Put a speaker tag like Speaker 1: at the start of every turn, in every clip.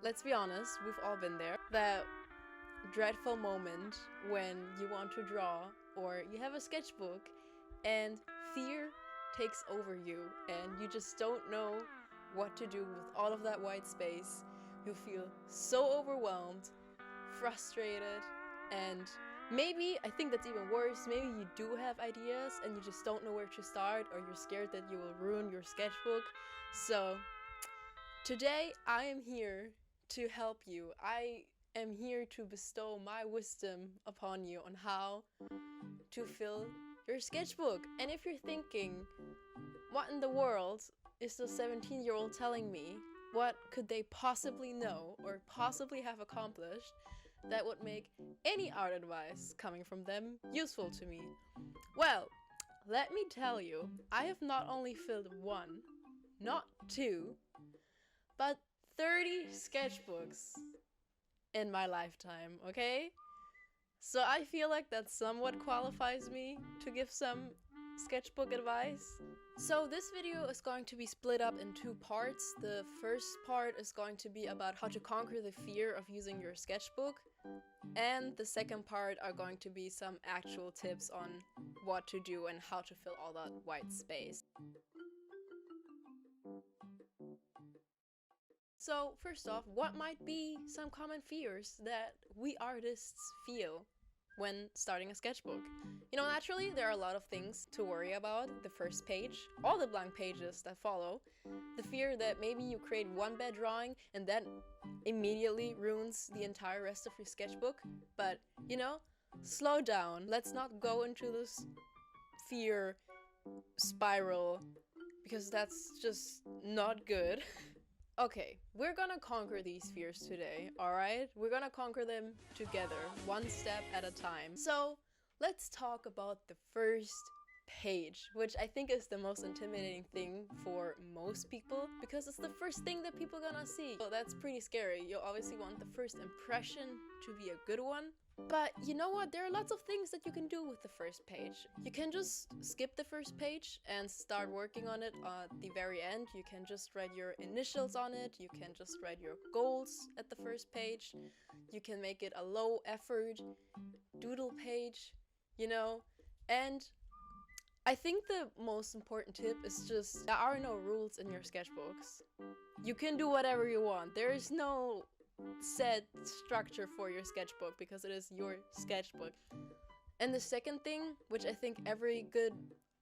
Speaker 1: let's be honest, we've all been there. That dreadful moment when you want to draw or you have a sketchbook and fear takes over you and you just don't know what to do with all of that white space. You feel so overwhelmed, frustrated, and maybe, I think that's even worse, maybe you do have ideas and you just don't know where to start, or you're scared that you will ruin your sketchbook. So today I am here to help you. I am here to bestow my wisdom upon you on how to fill your sketchbook. And if you're thinking, what in the world is the 17-year-old telling me? What could they possibly know or possibly have accomplished that would make any art advice coming from them useful to me? Well, let me tell you, I have not only filled one, not two, but 30 sketchbooks in my lifetime, okay? So I feel like that somewhat qualifies me to give some sketchbook advice. So this video is going to be split up in two parts. The first part is going to be about how to conquer the fear of using your sketchbook, and the second part are going to be some actual tips on what to do and how to fill all that white space. So first off, what might be some common fears that we artists feel when starting a sketchbook? You know, naturally, there are a lot of things to worry about. The first page, all the blank pages that follow, the fear that maybe you create one bad drawing and that immediately ruins the entire rest of your sketchbook. But, you know, slow down. Let's not go into this fear spiral, because that's just not good. Okay, we're gonna conquer these fears today, alright? We're gonna conquer them together, one step at a time. So, let's talk about the first page, which I think is the most intimidating thing for most people, because it's the first thing that people are gonna see. So that's pretty scary. You obviously want the first impression to be a good one. But you know what? There are lots of things that you can do with the first page. You can just skip the first page and start working on it at the very end. You can just write your initials on it. You can just write your goals at the first page. You can make it a low effort doodle page, you know? And I think the most important tip is just, there are no rules in your sketchbooks. You can do whatever you want. There is no set structure for your sketchbook because it is your sketchbook. And the second thing, which I think every good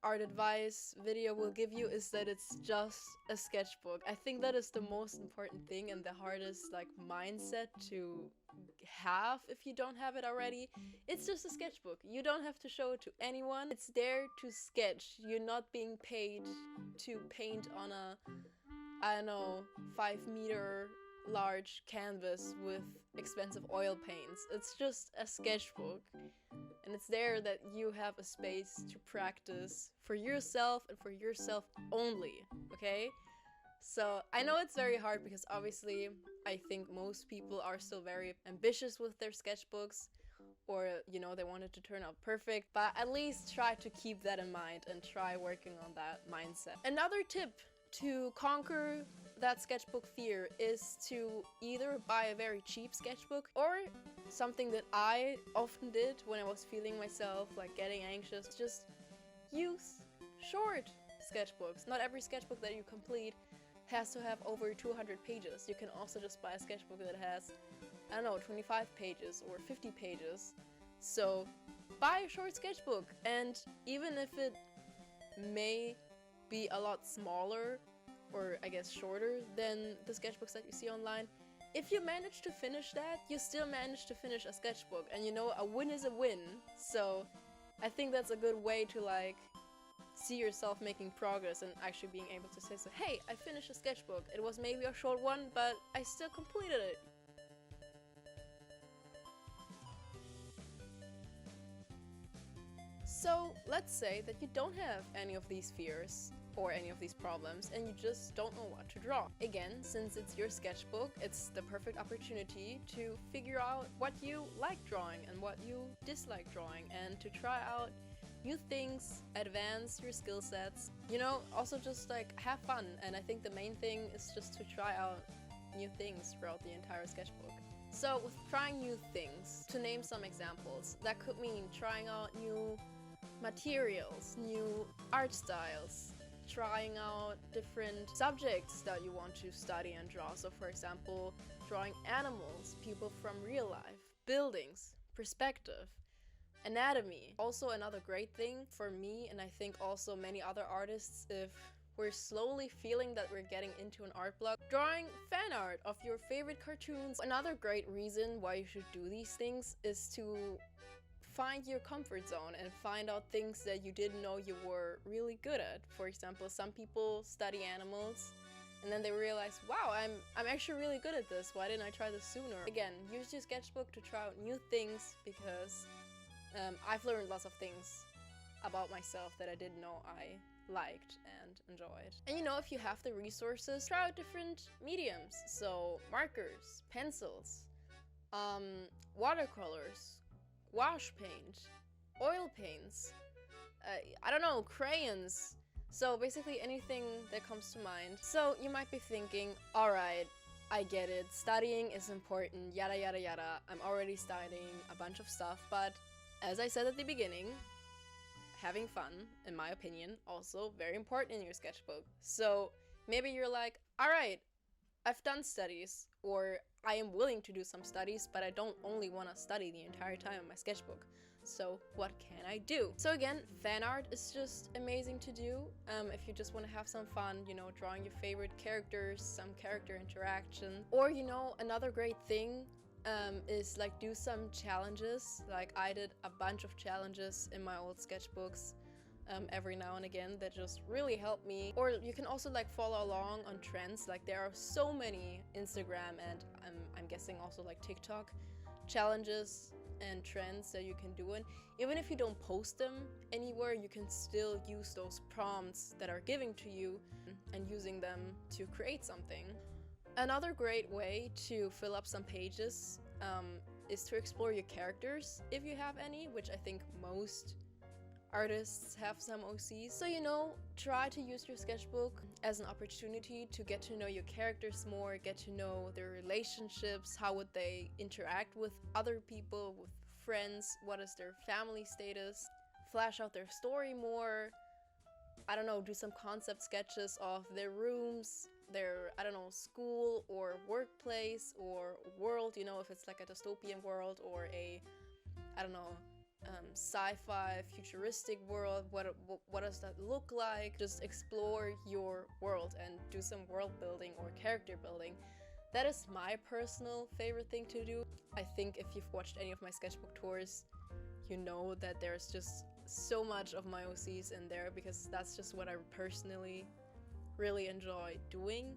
Speaker 1: art advice video will give you, is that it's just a sketchbook. I think that is the most important thing and the hardest mindset to have if you don't have it already. It's just a sketchbook. You don't have to show it to anyone. It's there to sketch. You're not being paid to paint on a, I don't know, 5-meter large canvas with expensive oil paints. It's just a sketchbook, and it's there that you have a space to practice for yourself and for yourself only, okay? So I know it's very hard because obviously I think most people are still very ambitious with their sketchbooks, or you know, they want it to turn out perfect, but at least try to keep that in mind and try working on that mindset. Another tip to conquer that sketchbook fear is to either buy a very cheap sketchbook, or something that I often did when I was feeling myself getting anxious, just use short sketchbooks. Not every sketchbook that you complete has to have over 200 pages. You can also just buy a sketchbook that has, I don't know, 25 pages or 50 pages. So buy a short sketchbook, and even if it may be a lot smaller, or I guess shorter than the sketchbooks that you see online, if you manage to finish that, you still manage to finish a sketchbook, and you know, a win is a win. So I think that's a good way to see yourself making progress and actually being able to say, so, hey, I finished a sketchbook. It was maybe a short one, but I still completed it. So let's say that you don't have any of these fears or any of these problems and you just don't know what to draw. Again, since it's your sketchbook, it's the perfect opportunity to figure out what you like drawing and what you dislike drawing, and to try out new things, advance your skill sets, you know, also just have fun. And I think the main thing is just to try out new things throughout the entire sketchbook. So with trying new things, to name some examples, that could mean trying out new materials, new art styles, trying out different subjects that you want to study and draw. So for example, drawing animals, people from real life, buildings, perspective, anatomy. Also another great thing for me, and I think also many other artists, if we're slowly feeling that we're getting into an art block, drawing fan art of your favorite cartoons. Another great reason why you should do these things is to find your comfort zone and find out things that you didn't know you were really good at. For example, some people study animals and then they realize, wow, I'm actually really good at this. Why didn't I try this sooner? Again, use your sketchbook to try out new things, because I've learned lots of things about myself that I didn't know I liked and enjoyed. And you know, if you have the resources, try out different mediums. So markers, pencils, watercolors, wash paint, oil paints, I don't know, crayons. So basically anything that comes to mind. So you might be thinking, alright, I get it, studying is important, yada yada yada, I'm already studying a bunch of stuff, but as I said at the beginning, having fun, in my opinion, also very important in your sketchbook. So maybe you're like, alright, I've done studies, or I am willing to do some studies, but I don't only want to study the entire time in my sketchbook. So what can I do? So again, fan art is just amazing to do. If you just want to have some fun, you know, drawing your favorite characters, some character interaction. Or, you know, another great thing is like do some challenges. Like I did a bunch of challenges in my old sketchbooks every now and again that just really helped me. Or you can also like follow along on trends. Like there are so many Instagram and I'm guessing also like TikTok challenges and trends that you can do. And even if you don't post them anywhere, you can still use those prompts that are given to you and using them to create something. Another great way to fill up some pages is to explore your characters, if you have any, which I think most artists have some OCs. So, you know, try to use your sketchbook as an opportunity to get to know your characters more, get to know their relationships, how would they interact with other people, with friends, what is their family status, flesh out their story more, I don't know, do some concept sketches of their rooms, their, I don't know, school or workplace or world, you know, if it's like a dystopian world or a, I don't know, sci-fi futuristic world, what does that look like? Just explore your world and do some world building or character building. That is my personal favorite thing to do. I think if you've watched any of my sketchbook tours, you know that there's just so much of my OCs in there, because that's just what I personally really enjoy doing.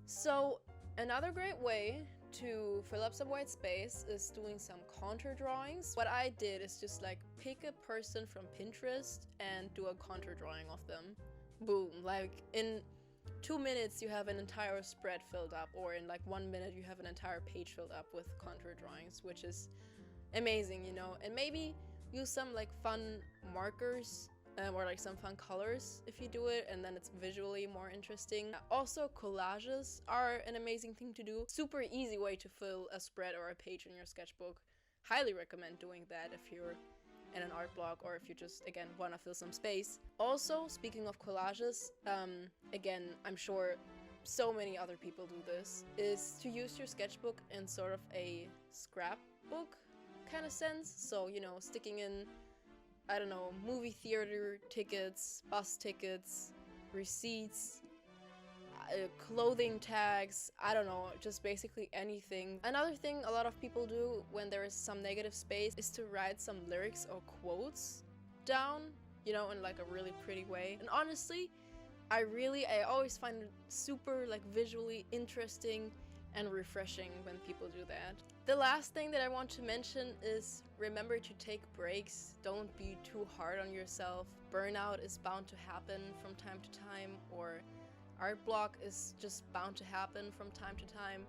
Speaker 1: So another great way to fill up some white space is doing some contour drawings. What I did is just like pick a person from Pinterest and do a contour drawing of them. Boom, like in 2 minutes you have an entire spread filled up, or in like 1 minute you have an entire page filled up with contour drawings, which is amazing, you know. And maybe use some like fun markers or like some fun colors if you do it, and then it's visually more interesting. Also, collages are an amazing thing to do. Super easy way to fill a spread or a page in your sketchbook. Highly recommend doing that if you're in an art block or if you just, again, want to fill some space. Also, speaking of collages, again, I'm sure so many other people do this, is to use your sketchbook in sort of a scrapbook kind of sense. So, you know, sticking in, I don't know, movie theater tickets, bus tickets, receipts, clothing tags, I don't know, just basically anything. Another thing a lot of people do when there is some negative space is to write some lyrics or quotes down, you know, in like a really pretty way. And honestly, I always find it super like visually interesting and refreshing when people do that. The last thing that I want to mention is remember to take breaks. Don't be too hard on yourself. Burnout is bound to happen from time to time, or art block is just bound to happen from time to time.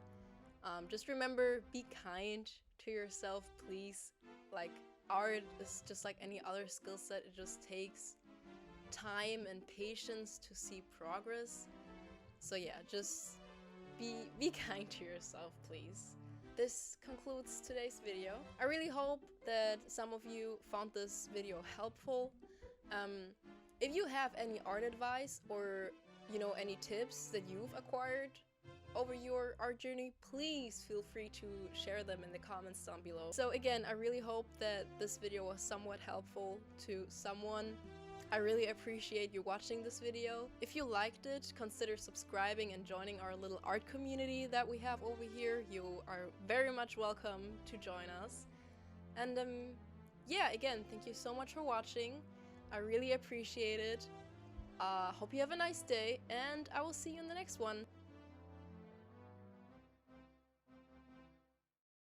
Speaker 1: Just remember, be kind to yourself, please. Like, art is just like any other skill set. It just takes time and patience to see progress. So yeah, just be kind to yourself, please. This concludes today's video. I really hope that some of you found this video helpful. If you have any art advice or, you know, any tips that you've acquired over your art journey, please feel free to share them in the comments down below. So again, I really hope that this video was somewhat helpful to someone. I really appreciate you watching this video. If you liked it, consider subscribing and joining our little art community that we have over here. You are very much welcome to join us. And yeah, again, thank you so much for watching. I really appreciate it. Hope you have a nice day, and I will see you in the next one.